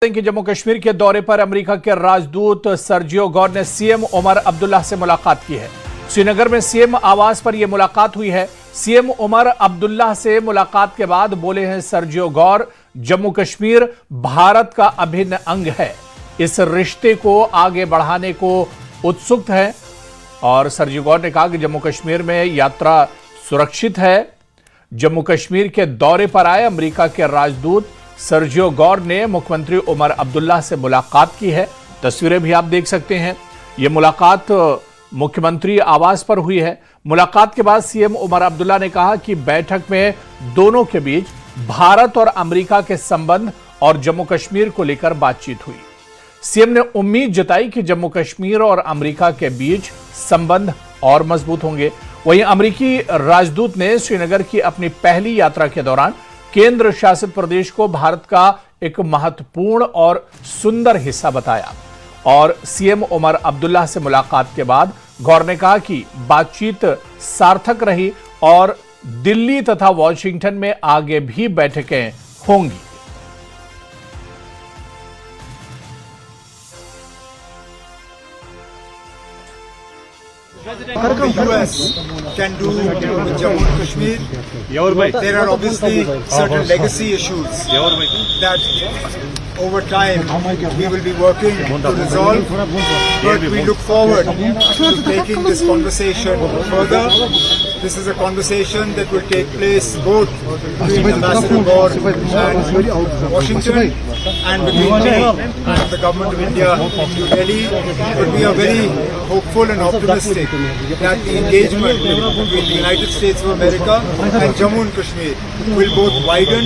कि जम्मू कश्मीर के दौरे पर अमेरिका के राजदूत सर्जियो गौर ने सीएम उमर अब्दुल्ला से मुलाकात की है। श्रीनगर में सीएम आवास पर यह मुलाकात हुई है। सीएम उमर अब्दुल्ला से मुलाकात के बाद बोले हैं सर्जियो गौर, जम्मू कश्मीर भारत का अभिन्न अंग है, इस रिश्ते को आगे बढ़ाने को उत्सुक है। और सर्जियो गौर ने कहा कि जम्मू कश्मीर में यात्रा सुरक्षित है। जम्मू कश्मीर के दौरे पर आए अमेरिका के राजदूत सर्जियो गौर ने मुख्यमंत्री उमर अब्दुल्ला से मुलाकात की है। तस्वीरें भी आप देख सकते हैं। यह मुलाकात मुख्यमंत्री आवास पर हुई है। मुलाकात के बाद सीएम उमर अब्दुल्ला ने कहा कि बैठक में दोनों के बीच भारत और अमेरिका के संबंध और जम्मू कश्मीर को लेकर बातचीत हुई। सीएम ने उम्मीद जताई कि जम्मू कश्मीर और अमेरिका के बीच संबंध और मजबूत होंगे। वहीं अमेरिकी राजदूत ने श्रीनगर की अपनी पहली यात्रा के दौरान केंद्र शासित प्रदेश को भारत का एक महत्वपूर्ण और सुंदर हिस्सा बताया। और सीएम उमर अब्दुल्ला से मुलाकात के बाद गौर ने कहा कि बातचीत सार्थक रही और दिल्ली तथा वॉशिंगटन में आगे भी बैठकें होंगी। What the US can do with Jammu and Kashmir. There are obviously certain legacy issues that over time we will be working to resolve, but we look forward to taking this conversation further. This is a conversation that will take place both between Ambassador Gauр and Washington and between me and the government of India New Delhi. But we are very hopeful and optimistic that the engagement between the United States of America and Jammu and Kashmir will both widen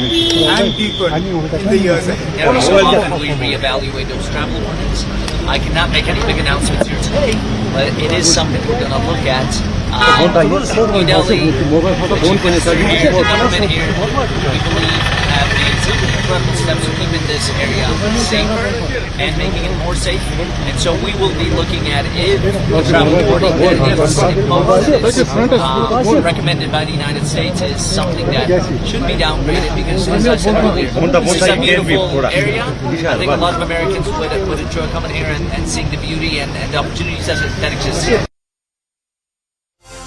and deepen in the years ahead. Every so often we reevaluate those travel plans. I cannot make any big announcements here today, but it is something we're going to look at. New Delhi, the government here, we believe have made some incredible steps to keeping this area safer and making it more safe. And so we will be looking at if the travel warning that is imposed, recommended by the United States is something that should be downgraded because, as I said earlier, this is a beautiful area. I think a lot of Americans would enjoy coming here and seeing the beauty and the opportunities that exist here.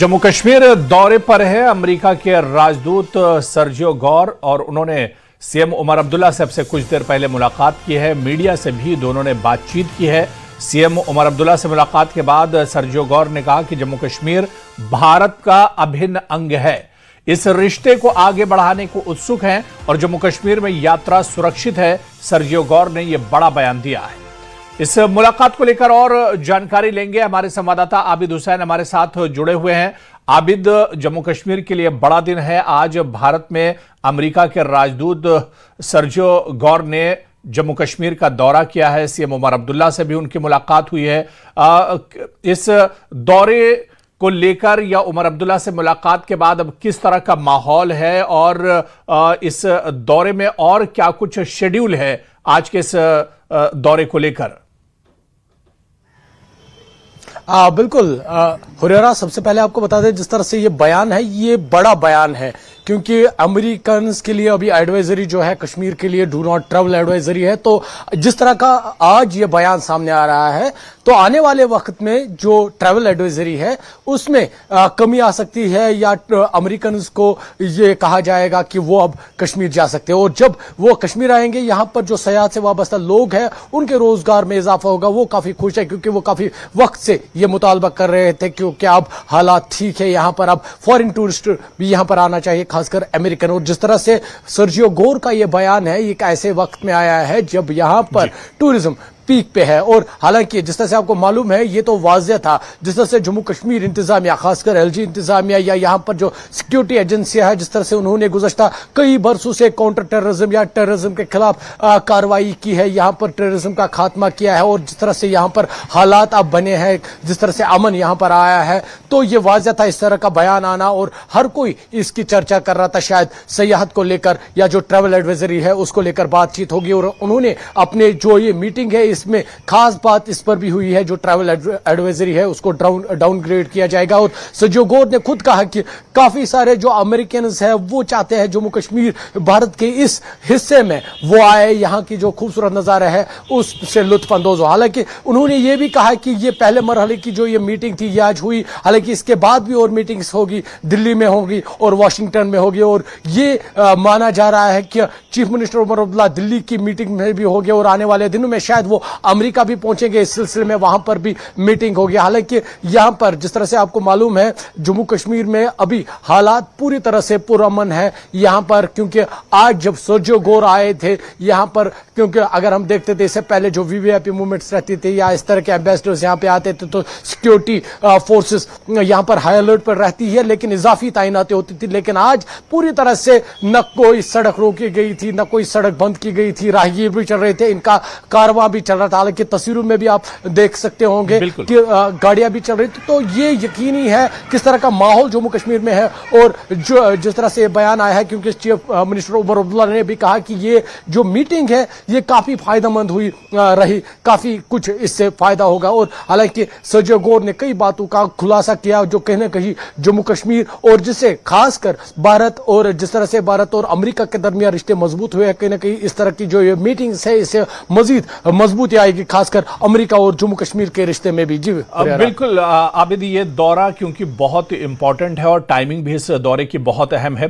Jammu Kashmir दौरे पर है America के राजदूत Sergio गौर और उन्होंने CM Omar Abdullah से अब से कुछ देर पहले मुलाकात की है। मीडिया से भी दोनों ने बातचीत की है। सीएम उमर अब्दुल्ला से मुलाकात के बाद सर्जियो गौर ने कहा कि जम्मू कश्मीर भारत का अभिन्न अंग है, इस रिश्ते को आगे बढ़ाने को उत्सुक हैं और जम्मू कश्मीर में यात्रा सुरक्षित है। सर्जियो गौर ने यह बड़ा बयान दिया है। इस मुलाकात को लेकर और जानकारी लेंगे। हमारे संवाददाता आबिद हुसैन हमारे साथ जुड़े हुए हैं। आबिद, जम्मू कश्मीर के लिए बड़ा दिन है। आज भारत में अमेरिका के राजदूत सर्जियो गौर ने जम्मू कश्मीर का दौरा किया है। सीएम उमर अब्दुल्ला से भी उनकी मुलाकात हुई है। इस दौरे को लेकर या उमर अब्दुल्ला से मुलाकात के बाद अब किस तरह का माहौल है और इस दौरे में और क्या कुछ शेड्यूल है आज के इस दौरे को लेकर? बिल्कुल हुरेरा, सबसे पहले आपको बता दें जिस तरह से ये बयान है ये बड़ा बयान है क्योंकि अमेरिकन के लिए अभी एडवाइजरी जो है कश्मीर के लिए डू नॉट ट्रैवल एडवाइजरी है। तो जिस तरह का आज ये बयान सामने आ रहा है तो आने वाले वक्त में जो ट्रैवल एडवाइजरी है उसमें कमी आ सकती है या अमेरिकन को ये कहा जाएगा कि वो अब कश्मीर जा सकते हैं और जब वो कश्मीर आएंगे यहाँ पर जो सयाहत से वाबस्ता लोग हैं उनके रोजगार में इजाफा होगा। वो काफी खुश है क्योंकि वो काफी वक्त से ये मुतालबा कर रहे थे क्योंकि अब हालात ठीक है, यहाँ पर अब फॉरेन टूरिस्ट भी यहाँ पर आना चाहिए, खासकर अमेरिकन। और जिस तरह से सर्जियो गौर का ये बयान है ये ऐसे वक्त में आया है जब यहाँ पर टूरिज्म पीक पे है। और हालांकि जिस तरह से आपको मालूम है ये तो वाज़ेह था, जिस तरह से जम्मू कश्मीर इंतजामिया खासकर एलजी इंतजामिया या यहाँ पर जो सिक्योरिटी एजेंसियां है जिस तरह से उन्होंने गुज़श्ता कई बरसों से काउंटर टेररिज्म या टेररिज्म के खिलाफ कार्रवाई की है, यहाँ पर टेररिज्म का खात्मा किया है और जिस तरह से यहाँ पर हालात अब बने हैं, जिस तरह से अमन यहाँ पर आया है, तो ये वाज़ेह था इस तरह का बयान आना। और हर कोई इसकी चर्चा कर रहा था शायद सयाहत को लेकर या जो ट्रैवल एडवाइजरी है उसको लेकर बातचीत होगी। और उन्होंने अपने जो ये मीटिंग है इसमें खास बात इस पर भी हुई है, जो ट्रैवल एडवाइजरी है उसको डाउनग्रेड किया जाएगा। और सर्जियो गोर ने खुद कहा कि काफी सारे जो अमेरिकन है वो चाहते हैं जम्मू कश्मीर भारत के इस हिस्से में वो आए, यहाँ की जो खूबसूरत नजारा है उससे लुत्फानंदोज हो। हालांकि उन्होंने ये भी कहा कि ये पहले मरहले की जो ये मीटिंग थी ये आज हुई, हालांकि इसके बाद भी और मीटिंग्स होगी, दिल्ली में होगी और वाशिंगटन में होगी। और ये माना जा रहा है कि चीफ मिनिस्टर उमर अब्दुल्ला दिल्ली की मीटिंग में भी होंगे और आने वाले दिनों में शायद वो अमेरिका भी पहुंचेंगे इस सिलसिले में, वहां पर भी मीटिंग होगी। हालांकि यहां पर जिस तरह से आपको मालूम है जम्मू कश्मीर में अभी हालात पूरी तरह से पुरअमन है यहां पर, क्योंकि आज जब सर्जियो गोर आए थे यहां पर, क्योंकि अगर हम देखते थे इससे पहले जो वीवीआईपी मूवमेंट्स रहती थी या इस तरह के एम्बेसडर्स यहां पे आते थे तो सिक्योरिटी फोर्सेस यहां पर हाई अलर्ट पर रहती है, लेकिन इजाफी तैनाती होती थी। लेकिन आज पूरी तरह से न कोई सड़क रोकी गई थी, न कोई सड़क बंद की गई थी, राहगीर भी चल रहे थे, इनका कारवां भी चल रहा था। हालांकि तस्वीरों में भी आप देख सकते होंगे कि गाड़ियां भी चल रही थी। तो ये यकीनी है किस तरह का माहौल जम्मू कश्मीर में है। और जो जिस तरह से बयान आया है, क्योंकि चीफ मिनिस्टर उमर अब्दुल्ला ने भी कहा कि ये जो मीटिंग है ये काफी फायदेमंद हुई रही, काफी कुछ इससे फायदा होगा। और हालांकि सर्जियो गोर ने कई बातों का खुलासा किया जो कहीं ना कहीं जम्मू कश्मीर और जिससे खासकर भारत और जिस तरह से भारत और अमेरिका के दरमियान रिश्ते मजबूत हुए हैं, कहीं ना कहीं इस तरह की जो ये मीटिंग्स है इससे मजीद मजबूती आएगी, खासकर अमेरिका और जम्मू कश्मीर के रिश्ते में भी। जी बिल्कुल आबिद, ये दौरा क्योंकि बहुत इंपॉर्टेंट है और टाइमिंग भी इस दौरे की बहुत अहम है।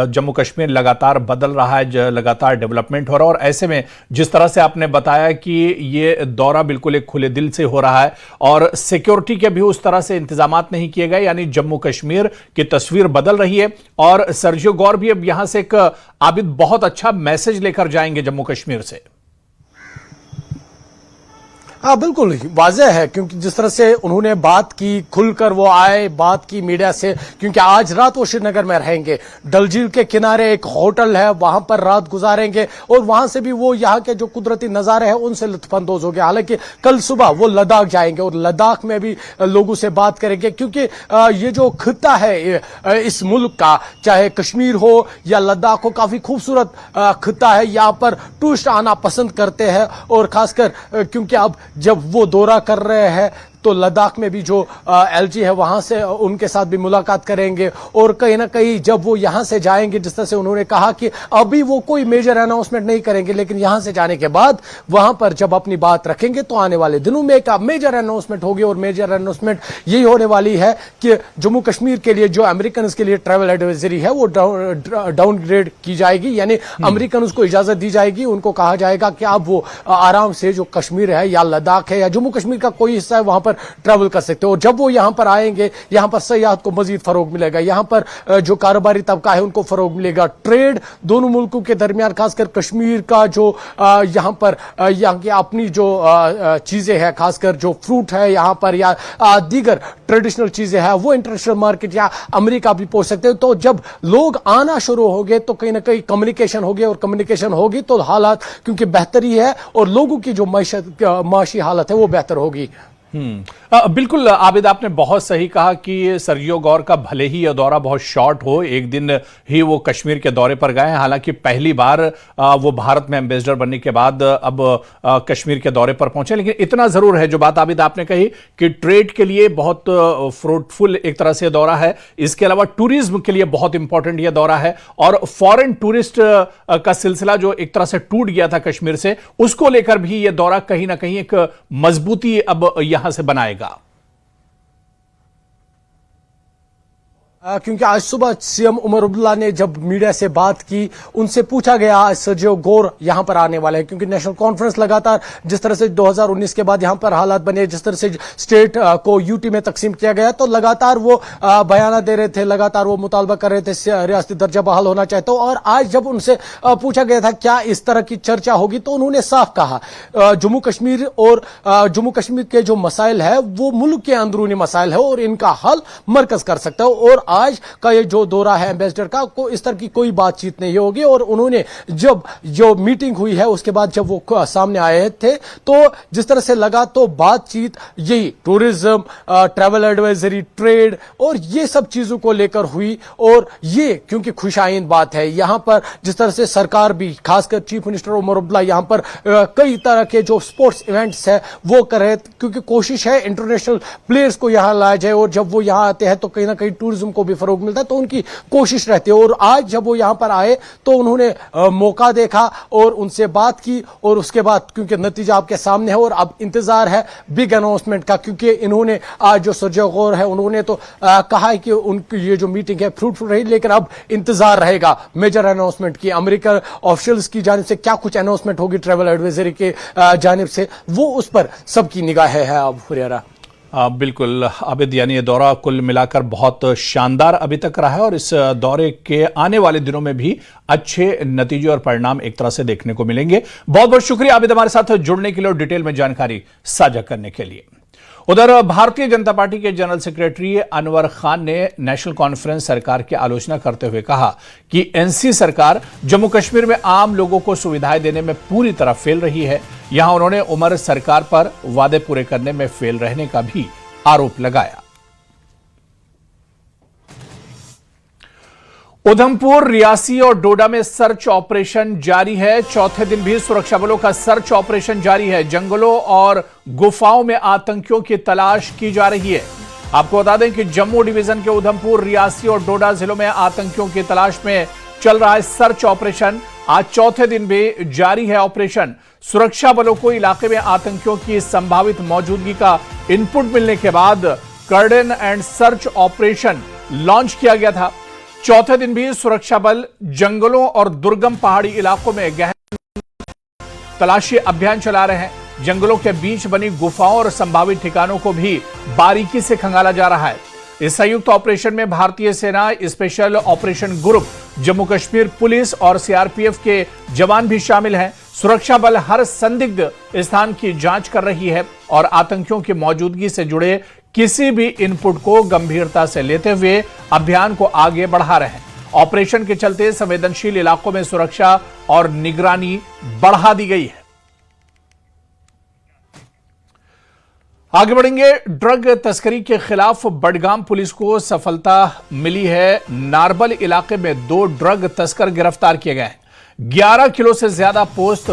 जम्मू कश्मीर लगातार बदल रहा है, लगातार डेवलपमेंट हो रहा है और ऐसे में जिस तरह से आपने बताया कि ये दौरा बिल्कुल एक खुले दिल से हो रहा है और सिक्योरिटी के भी उस तरह से इंतजामात नहीं किए गए, यानी जम्मू कश्मीर की तस्वीर बदल रही है। और सर्जियो गोर भी अब यहां से एक आबिद बहुत अच्छा मैसेज लेकर जाएंगे जम्मू कश्मीर से। हाँ बिल्कुल वाजह है, क्योंकि जिस तरह से उन्होंने बात की, खुलकर वो आए, बात की मीडिया से, क्योंकि आज रात वो श्रीनगर में रहेंगे, डल झील के किनारे एक होटल है वहां पर रात गुजारेंगे और वहां से भी वो यहाँ के जो कुदरती नजारे हैं उनसे लुत्फानंदोज हो गए। हालांकि कल सुबह वो लद्दाख जाएंगे और लद्दाख में भी लोगों से बात करेंगे, क्योंकि ये जो खित्ता है इस मुल्क का, चाहे कश्मीर हो या लद्दाख हो, काफी खूबसूरत खित्ता है। यहाँ पर टूरिस्ट आना पसंद करते हैं और खासकर क्योंकि अब जब वो दौरा कर रहे हैं तो लद्दाख में भी जो एलजी है वहां से उनके साथ भी मुलाकात करेंगे। और कहीं ना कहीं जब वो यहां से जाएंगे, जिस तरह से उन्होंने कहा कि अभी वो कोई मेजर अनाउंसमेंट नहीं करेंगे, लेकिन यहां से जाने के बाद वहां पर जब अपनी बात रखेंगे तो आने वाले दिनों में एक मेजर अनाउंसमेंट होगी। और मेजर अनाउंसमेंट यही होने वाली है कि जम्मू कश्मीर के लिए जो अमेरिकन के लिए ट्रैवल एडवाइजरी है वो डाउनग्रेड की जाएगी, यानी अमेरिकन को इजाजत दी जाएगी, उनको कहा जाएगा कि अब वो आराम से जो कश्मीर है या लद्दाख है या जम्मू कश्मीर का कोई हिस्सा है वहां पर ट्रैवल कर सकते हो। और जब वो यहां पर आएंगे, यहां पर सयाहत को मजीद फरोग मिलेगा, यहां पर जो कारोबारी तबका है उनको फरोग मिलेगा, ट्रेड दोनों मुल्कों के दरमियान, खासकर कश्मीर का जो यहां पर यहां की अपनी जो चीजें हैं, खासकर जो फ्रूट है यहां पर या दीगर ट्रेडिशनल चीजें हैं, वो इंटरनेशनल मार्केट या अमेरिका भी पहुंच सकते हैं। तो जब लोग आना शुरू हो गए तो कहीं ना कहीं कम्युनिकेशन होगी और कम्युनिकेशन होगी तो हालात क्योंकि बेहतरी है और लोगों की जो माशी हालत है वो बेहतर होगी। बिल्कुल आबिद, आपने बहुत सही कहा कि सर्जियो गोर का भले ही यह दौरा बहुत शॉर्ट हो, एक दिन ही वो कश्मीर के दौरे पर गए हैं, हालांकि पहली बार वो भारत में एम्बेसडर बनने के बाद अब कश्मीर के दौरे पर पहुंचे। लेकिन इतना जरूर है जो बात आबिद आपने कही कि ट्रेड के लिए बहुत फ्रूटफुल एक तरह से दौरा है, इसके अलावा टूरिज्म के लिए बहुत इंपॉर्टेंट यह दौरा है और फॉरेन टूरिस्ट का सिलसिला जो एक तरह से टूट गया था कश्मीर से, उसको लेकर भी यह दौरा कहीं ना कहीं एक मजबूती अब यहां से बनाएगा। क्योंकि आज सुबह सीएम उमर अब्दुल्ला ने जब मीडिया से बात की, उनसे पूछा गया आज सर्जियो गोर यहां पर आने वाले हैं, क्योंकि नेशनल कॉन्फ्रेंस लगातार जिस तरह से 2019 के बाद यहां पर हालात बने, जिस तरह से स्टेट को यूटी में तकसीम किया गया, तो लगातार वो बयान दे रहे थे, लगातार वो मुतालबा कर रहे थे रियासती दर्जा बहाल होना चाहते। और आज जब उनसे पूछा गया था क्या इस तरह की चर्चा होगी, तो उन्होंने साफ कहा जम्मू कश्मीर और जम्मू कश्मीर के जो मसाइल है वो मुल्क के अंदरूनी मसाइल है और इनका हल मरकज कर सकता है। और आज का ये जो दौरा है एम्बेसडर का, को इस तरह की कोई बातचीत नहीं होगी। और उन्होंने जब जो मीटिंग हुई है उसके बाद जब वो सामने आए थे तो जिस तरह से लगा तो बातचीत यही टूरिज्म, ट्रैवल एडवाइजरी, ट्रेड और ये सब चीजों को लेकर हुई। और ये क्योंकि खुशाइंद बात है, यहां पर जिस तरह से सरकार भी, खासकर चीफ मिनिस्टर उमर अब्दुल्ला यहां पर कई तरह के जो स्पोर्ट्स इवेंट्स है वो कर रहे, क्योंकि कोशिश है इंटरनेशनल प्लेयर्स को यहां लाया जाए और जब वो यहां आते हैं तो कहीं ना कहीं टूरिज्म को भी फरोग मिलता है, तो उनकी कोशिश रहती है। और आज जब वो यहां पर आए तो उन्होंने मौका देखा और उनसे बात की और उसके बाद क्योंकि नतीजा आपके सामने है और अब इंतजार है बिग अनाउंसमेंट का, क्योंकि इन्होंने आज जो सर्जियो गौर है उन्होंने तो कहा है कि उनकी ये जो मीटिंग है फ्रूटफुल रही, लेकिन अब इंतजार रहेगा मेजर अनाउंसमेंट की। अमेरिका ऑफिशियल्स की जानिब से क्या कुछ अनाउंसमेंट होगी ट्रैवल एडवाइजरी के जानिब से, वो उस पर सबकी निगाह है। अब हुरियारा बिल्कुल आबिद, यानी ये दौरा कुल मिलाकर बहुत शानदार अभी तक रहा है और इस दौरे के आने वाले दिनों में भी अच्छे नतीजे और परिणाम एक तरह से देखने को मिलेंगे। बहुत बहुत शुक्रिया आबिद हमारे साथ जुड़ने के लिए और डिटेल में जानकारी साझा करने के लिए। उधर भारतीय जनता पार्टी के जनरल सेक्रेटरी अनवर खान ने नेशनल कॉन्फ्रेंस सरकार की आलोचना करते हुए कहा कि एनसी सरकार जम्मू कश्मीर में आम लोगों को सुविधाएं देने में पूरी तरह फेल रही है। यहां उन्होंने उमर सरकार पर वादे पूरे करने में फेल रहने का भी आरोप लगाया। उधमपुर, रियासी और डोडा में सर्च ऑपरेशन जारी है। चौथे दिन भी सुरक्षा बलों का सर्च ऑपरेशन जारी है। जंगलों और गुफाओं में आतंकियों की तलाश की जा रही है। आपको बता दें कि जम्मू डिवीजन के उधमपुर, रियासी और डोडा जिलों में आतंकियों की तलाश में चल रहा है सर्च ऑपरेशन। आज चौथे दिन भी जारी है ऑपरेशन। सुरक्षा बलों को इलाके में आतंकियों की संभावित मौजूदगी का इनपुट मिलने के बाद cordon and search operation launch किया गया था। चौथे दिन भी सुरक्षा बल जंगलों और दुर्गम पहाड़ी इलाकों में गहन तलाशी अभियान चला रहे हैं। जंगलों के बीच बनी गुफाओं और संभावित ठिकानों को भी बारीकी से खंगाला जा रहा है। इस संयुक्त ऑपरेशन में भारतीय सेना, special operation group, Jammu Kashmir police और सीआरपीएफ के जवान भी शामिल हैं। सुरक्षा बल हर संदिग्ध स्थान की जांच कर रही है और आतंकियों की मौजूदगी से जुड़े किसी भी इनपुट को गंभीरता से लेते हुए अभियान को आगे बढ़ा रहे हैं। ऑपरेशन के चलते संवेदनशील इलाकों में सुरक्षा और निगरानी बढ़ा दी गई है। आगे बढ़ेंगे। ड्रग तस्करी के खिलाफ बडगाम पुलिस को सफलता मिली है। नारबल इलाके में 2 ड्रग तस्कर गिरफ्तार किए गए हैं। 11 किलो से ज्यादा पोस्त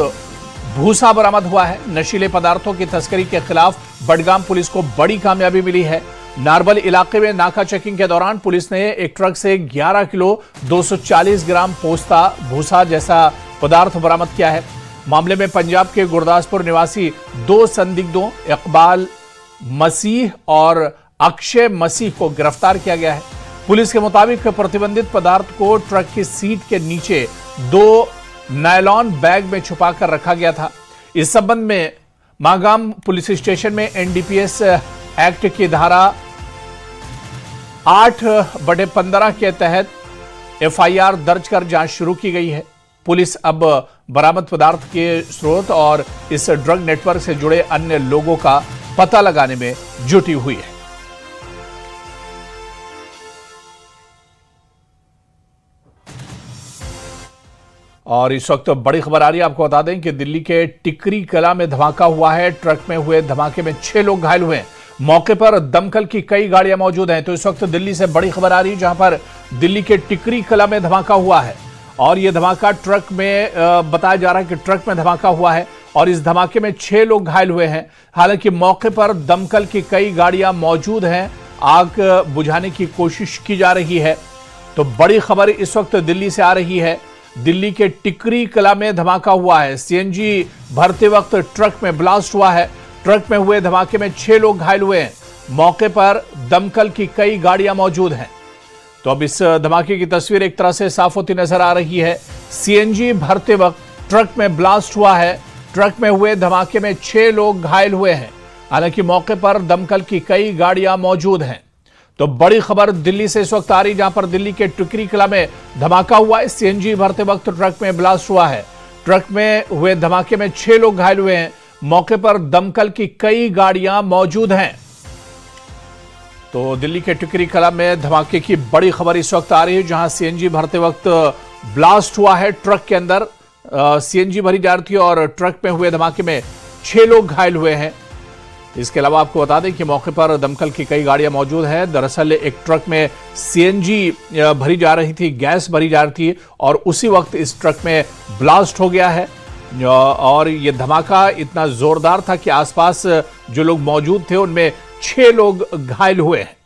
भूसा बरामद हुआ है। नशीले पदार्थों की तस्करी के खिलाफ बडगाम पुलिस को बड़ी कामयाबी मिली है। नारबल इलाके में नाका चेकिंग के दौरान पुलिस ने एक ट्रक से 11 किलो 240 ग्राम पोस्ता भूसा जैसा पदार्थ बरामद किया है। मामले में पंजाब के गुरदासपुर निवासी 2 संदिग्धों इकबाल मसीह और अक्षय मसीह को गिरफ्तार किया गया है। पुलिस के मुताबिक प्रतिबंधित पदार्थ को ट्रक की सीट के नीचे 2 नायलॉन बैग में छुपाकर रखा गया था। इस संबंध में मागाम पुलिस स्टेशन में एनडीपीएस एक्ट की धारा 8/15 के तहत एफआईआर दर्ज कर जांच शुरू की गई है। पुलिस अब बरामद पदार्थ के स्रोत और इस ड्रग नेटवर्क से जुड़े अन्य लोगों का पता लगाने में जुटी हुई है। और इस वक्त बड़ी खबर आ रही है, आपको बता दें कि दिल्ली के टिकरी कला में धमाका हुआ है। ट्रक में हुए धमाके में 6 लोग घायल हुए हैं। मौके पर दमकल की कई गाड़ियां मौजूद हैं। तो इस वक्त दिल्ली से बड़ी खबर आ रही है, जहां पर दिल्ली के टिकरी कला में धमाका हुआ है और यह धमाका ट्रक में बताया जा रहा है कि ट्रक में धमाका हुआ है और इस धमाके में 6 लोग घायल हुए हैं। हालांकि मौके पर दमकल की कई गाड़ियां मौजूद हैं। आग बुझाने की कोशिश की जा रही है। तो बड़ी खबर इस वक्त दिल्ली से आ रही है। दिल्ली के टिकरी कला में धमाका हुआ है। सीएनजी भरते वक्त ट्रक में ब्लास्ट हुआ है। ट्रक में हुए धमाके में 6 लोग घायल हुए हैं। मौके पर दमकल की कई गाड़ियां मौजूद हैं। तो अब इस धमाके की तस्वीर एक तरह से साफ होती नजर आ रही है। सीएनजी भरते वक्त ट्रक में ब्लास्ट हुआ है। ट्रक में हुए धमाके में 6 लोग घायल हुए हैं। हालांकि मौके पर दमकल की कई गाड़ियां मौजूद हैं। तो बड़ी खबर दिल्ली से इस वक्त आ रही, जहां पर दिल्ली के टिकरी कला में धमाका हुआ है। सीएनजी भरते वक्त ट्रक में ब्लास्ट हुआ है। ट्रक में हुए धमाके में 6 लोग घायल हुए हैं। मौके पर दमकल की कई गाड़ियां मौजूद हैं। तो दिल्ली के टिकरी कला में धमाके की बड़ी खबर इस वक्त आ रही है, जहां सीएनजी भरते वक्त ब्लास्ट हुआ है। ट्रक के अंदर सीएनजी भरी जा रही थी और ट्रक में हुए धमाके में 6 लोग घायल हुए हैं। इसके अलावा आपको बता दें कि मौके पर दमकल की कई गाड़ियां मौजूद हैं। दरअसल एक ट्रक में सीएनजी भरी जा रही थी, गैस भरी जा रही थी और उसी वक्त इस ट्रक में ब्लास्ट हो गया है और ये धमाका इतना जोरदार था कि आसपास जो लोग मौजूद थे उनमें 6 लोग घायल हुए हैं।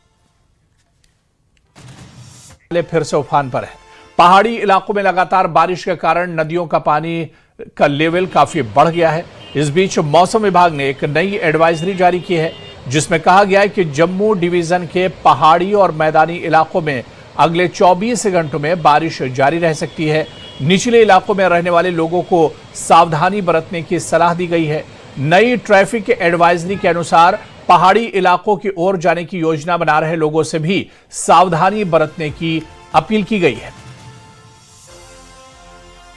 फिर से उफान पर है। पहाड़ी इलाकों में लगातार बारिश के कारण नदियों का पानी का लेवल काफी बढ़ गया है। इस बीच मौसम विभाग ने एक नई एडवाइजरी जारी की है, जिसमें कहा गया है कि जम्मू डिवीजन के पहाड़ी और मैदानी इलाकों में अगले 24 घंटों में बारिश जारी रह सकती है। निचले इलाकों में रहने वाले लोगों को सावधानी बरतने की सलाह दी गई है। नई ट्रैफिक एडवाइजरी के अनुसार पहाड़ी इलाकों की ओर जाने की योजना बना रहे लोगों से भी सावधानी बरतने की अपील की गई है।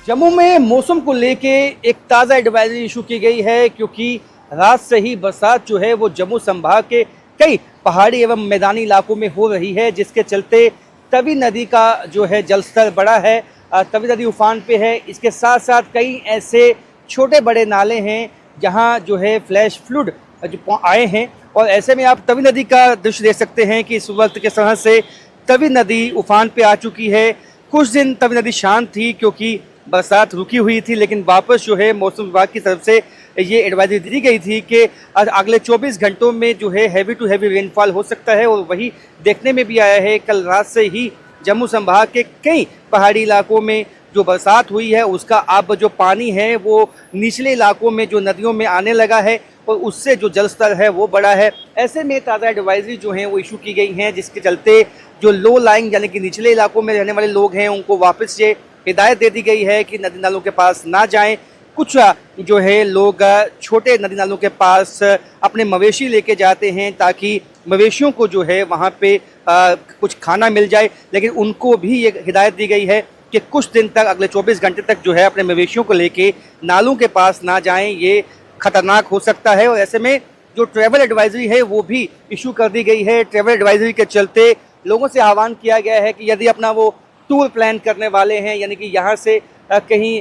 जम्मू में मौसम को लेके एक ताज़ा एडवाइजरी इशू की गई है, क्योंकि रात से ही बरसात जो है वो जम्मू संभाग के कई पहाड़ी एवं मैदानी इलाकों में हो रही है, जिसके चलते तवी नदी का जो है जलस्तर बढ़ा है। तवी नदी उफान पे है। इसके साथ साथ कई ऐसे छोटे बड़े नाले हैं जहां जो है फ्लैश फ्लड जो आए हैं, और ऐसे में आप तवी नदी का दृश्य देख सकते हैं कि इस वक्त के समय से तवी नदी उफान पे आ चुकी है। कुछ दिन तवी नदी शांत थी क्योंकि बरसात रुकी हुई थी, लेकिन वापस जो है मौसम विभाग की तरफ से ये एडवाइजरी दी गई थी कि अगले 24 घंटों में जो है हैवी टू हैवी रेनफॉल हो सकता है। और वही देखने में भी आया है, कल रात से ही जम्मू संभाग के कई पहाड़ी इलाकों में जो बरसात हुई है उसका अब जो पानी है वो निचले इलाकों में जो नदियों में आने लगा है और उससे जो जलस्तर है वो बढ़ा है। ऐसे में ताज़ा एडवाइजरी जो हैं वो इशू की गई हैं, जिसके चलते जो लो लाइंग यानी कि निचले इलाकों में रहने वाले लोग हैं उनको वापस ये हिदायत दे दी गई है कि नदी नालों के पास ना जाएं। कुछ जो है लोग छोटे नदी नालों के पास अपने मवेशी लेके जाते हैं ताकि मवेशियों को जो है वहाँ पे कुछ खाना मिल जाए, लेकिन उनको भी ये हिदायत दी गई है कि कुछ दिन तक अगले 24 घंटे तक जो है अपने मवेशियों को लेके नालों के पास ना जाएं, ये खतरनाक हो सकता है। और ऐसे में जो ट्रैवल एडवाइजरी है वो भी इशू कर दी गई है। ट्रैवल एडवाइजरी के चलते लोगों से आह्वान किया गया है कि यदि अपना वो टूर प्लान करने वाले हैं, यानी कि यहाँ से कहीं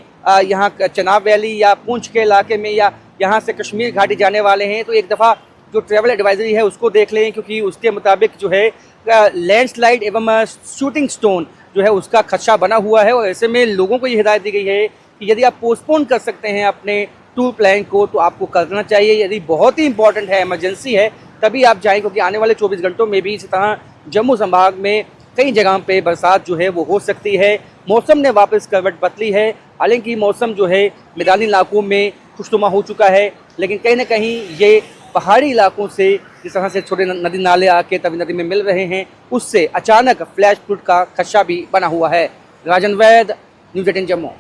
यहाँ चनाब वैली या पूंछ के इलाके में या यहाँ से कश्मीर घाटी जाने वाले हैं, तो एक दफ़ा जो ट्रैवल एडवाइजरी है उसको देख लें, क्योंकि उसके मुताबिक जो है लैंडस्लाइड एवं शूटिंग स्टोन जो है उसका खदशा बना हुआ है। और ऐसे में लोगों को ये हिदायत दी गई है कि यदि आप पोस्टपोन कर सकते हैं अपने टूर प्लान को तो आपको करना चाहिए। यदि बहुत ही इंपॉर्टेंट है, इमरजेंसी है, तभी आप जाएँ, क्योंकि आने वाले 24 घंटों में भी इसी तरह जम्मू संभाग में कई जगहों पे बरसात जो है वो हो सकती है। मौसम ने वापस करवट बदली है। हालांकि मौसम जो है मैदानी इलाकों में खुशनुमा हो चुका है, लेकिन कहीं ना कहीं ये पहाड़ी इलाकों से जिस तरह से छोटे नदी नाले आके तवी नदी में मिल रहे हैं, उससे अचानक फ्लैश फ्लड का खदशा भी बना हुआ है। राजन वैद, न्यूज़ 18 जम्मू।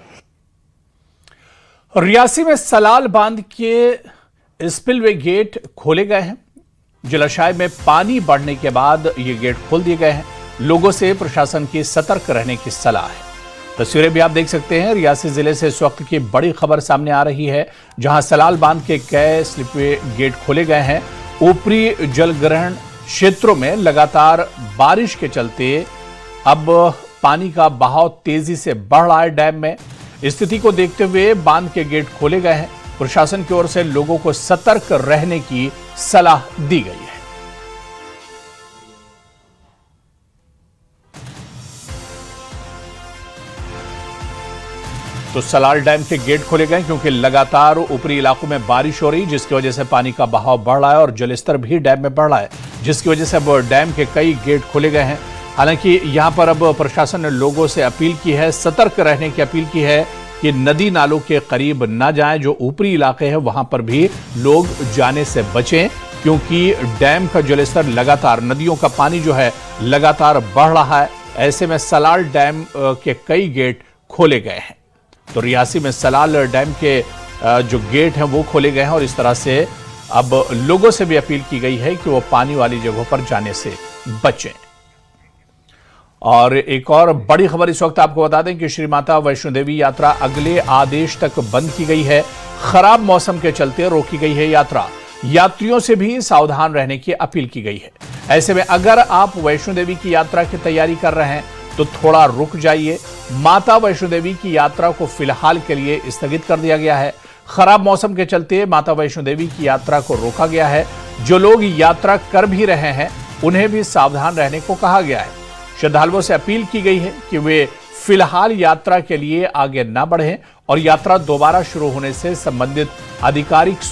रियासी में सलाल बांध के स्पिलवे गेट खोले गए हैं। जलाशय में पानी बढ़ने के बाद ये गेट खोल दिए गए हैं। लोगों से प्रशासन की सतर्क रहने की सलाह है। तस्वीरें भी आप देख सकते हैं। रियासी जिले से इस वक्त की बड़ी खबर सामने आ रही है, जहां सलाल बांध के कई स्लिपवे गेट खोले गए हैं। ऊपरी जलग्रहण क्षेत्रों में लगातार बारिश के चलते अब पानी का बहाव तेजी से बढ़ रहा है। डैम में स्थिति को देखते हुए बांध के गेट खोले गए हैं। प्रशासन की ओर से लोगों को सतर्क रहने की सलाह दी गई है। तो सलाल डैम के गेट खोले गए क्योंकि लगातार ऊपरी इलाकों में बारिश हो रही, जिसकी वजह से पानी का बहाव बढ़ रहा है और जलस्तर भी डैम में बढ़ रहा है, जिसकी वजह से अब डैम के कई गेट खोले गए हैं। हालांकि यहां पर अब प्रशासन ने लोगों से अपील की है, सतर्क रहने की अपील की है कि नदी नालों के करीब ना जाएं। जो ऊपरी इलाके हैं वहां पर भी लोग जाने से बचें, क्योंकि डैम का जलस्तर लगातार, नदियों का पानी जो है लगातार बढ़ रहा है। ऐसे में सलाल डैम के कई गेट खोले गए हैं। तो रियासी में सलाल डैम के जो गेट हैं वो खोले गए हैं और इस तरह से अब लोगों से भी अपील की गई है कि वो पानी वाली जगहों पर जाने से बचें। और एक और बड़ी खबर इस वक्त आपको बता दें कि श्री माता वैष्णो देवी यात्रा अगले आदेश तक बंद की गई है। खराब मौसम के चलते रोकी गई है यात्रा। यात्रियों से भी सावधान रहने की अपील की गई है। ऐसे में अगर आप वैष्णो देवी की यात्रा की तैयारी कर रहे हैं तो थोड़ा रुक जाइए। माता वैष्णो देवी की यात्रा को फिलहाल के लिए स्थगित कर दिया गया है। खराब मौसम के चलते माता वैष्णो देवी की यात्रा को रोका गया है। जो लोग यात्रा कर भी रहे हैं उन्हें भी सावधान रहने को कहा गया है। श्रद्धालुओं से अपील की गई है कि वे फिलहाल यात्रा के लिए आगे न बढ़ें और यात्रा दोबारा शुरू होने से संबंधित आधिकारिक